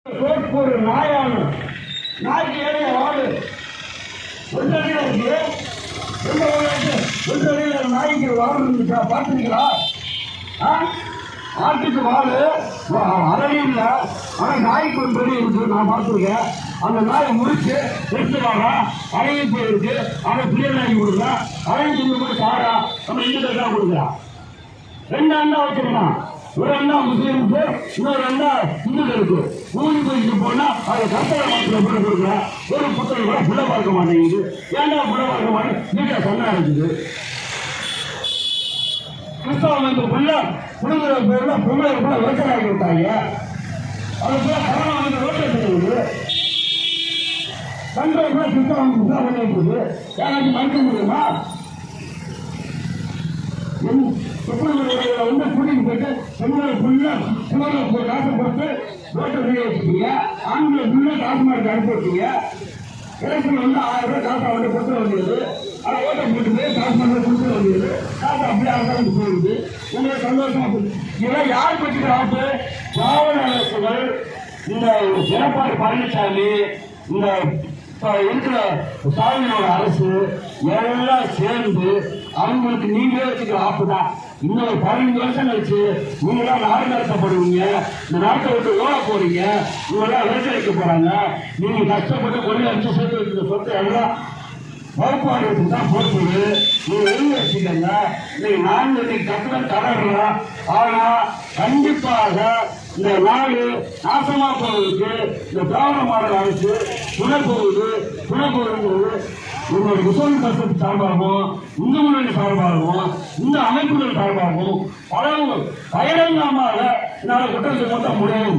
ஒரு நாயான நாய்க்கு ஏழைய வாடு ஒன்றடியில் இருக்கு. ஒன்றடியில் நாய்க்கு வாடு இருந்துச்சா பார்த்துருக்கீங்களா? ஆட்டுக்கு வாடு அரையும் இல்லை, ஆனால் நாய்க்கு ஒரு பெரிய இருக்கு. நான் பார்த்துருக்கேன். அந்த நாயை முடிச்சு எடுத்துவாங்க. அரையும் போயிருக்கு. அதை பிள்ளைகள் நாய்க்கு கொடுக்குறா. அரையும் தின்னு போய் சாடா நம்ம இந்து தான் கொடுக்குறான். ரெண்டு அண்ணா வச்சிருக்கான். ஒரு அண்ணா முஸ்லீமுக்கு, இன்னொரு அண்ணா இந்துக்களுக்கு. ஊதி போயிட்டு போனா அதை கற்பனை மாத்திரம் கூட கொடுக்குறா. ஒரு புத்தகம் கூட புள்ள பார்க்க மாட்டேங்குது. ஏன்டா புள்ள பார்க்க மாட்டேன் வீட்டை சொன்னா இருக்குது. கிறிஸ்தவ அமைப்புக்குள்ள குடுக்கிற பேர்ல பொம்பளை கூட விவசாயி விட்டாங்க. அது போல கரோனா வந்து ரோட்டை தெரியுது. கண்ட்ரோல் கூட கிறிஸ்தவ அமைப்பு தான் பண்ணிட்டு யாராச்சும் மறுக்க முடியுமா? வந்து கூட்டிட்டு போயிட்டு பெண்களை ஃபுல்லா சிவனை காசு கொடுத்து ரோட்டை வெளியே வச்சுக்கீங்க. ஆண்களை ஃபுல்லா காசு மார்க்கு அனுப்பி வச்சீங்க. எலெக்ஷன் வந்து 1000 ரூபாய் காசு அவன்கிட்ட கொடுத்துட வேண்டியது. அதை ஓட்டை போட்டு போய் காசு மார்க்கு கொடுத்துட வேண்டியது. காசு அப்படியே அங்கே போயிடுது. உங்களுக்கு சந்தோஷமா போகுது. இதெல்லாம் யார் பற்றிக்கிற ஆப்பு? திராவிட அரசுகள், இந்த எடப்பாடி பழனிசாமி, இந்த இருக்கிற ஸ்டாலினோட அரசு எல்லாம் சேர்ந்து அவங்களுக்கு நீங்களே வச்சுக்கிற ஆப்பு தான். இன்னொரு 15 வருஷம் கழிச்சு நீங்களாம் நாடு நடத்தப்படுவீங்க. இந்த நாட்டை விட்டு ஓட போறீங்க. இவங்கெல்லாம் விளைச்சலிக்க போறாங்க. நீங்க கஷ்டப்பட்டு கொண்டு அடிச்சு சேர்த்து வைக்கிற சொத்தை எல்லாம் வகுப்பாடுறதுக்கு தான் போட்டுது. நீங்க எழுதி வச்சுக்கங்க. இன்னைக்கு நாங்கள் கட்டணம் தரலாம். ஆனா கண்டிப்பாக இந்த நாடு நாசமா போவதற்கு இந்த திராவிட மாடல் அரசு துணை போகுது. உங்களுடைய முஸ்லிம் கட்சி சார்பாகவும், இந்து முன்னணி சார்பாகவும், இந்த அமைப்புகள் சார்பாகவும் பல பகிரங்கமாக என்னால் குற்றம் சுமத்த முடியும்.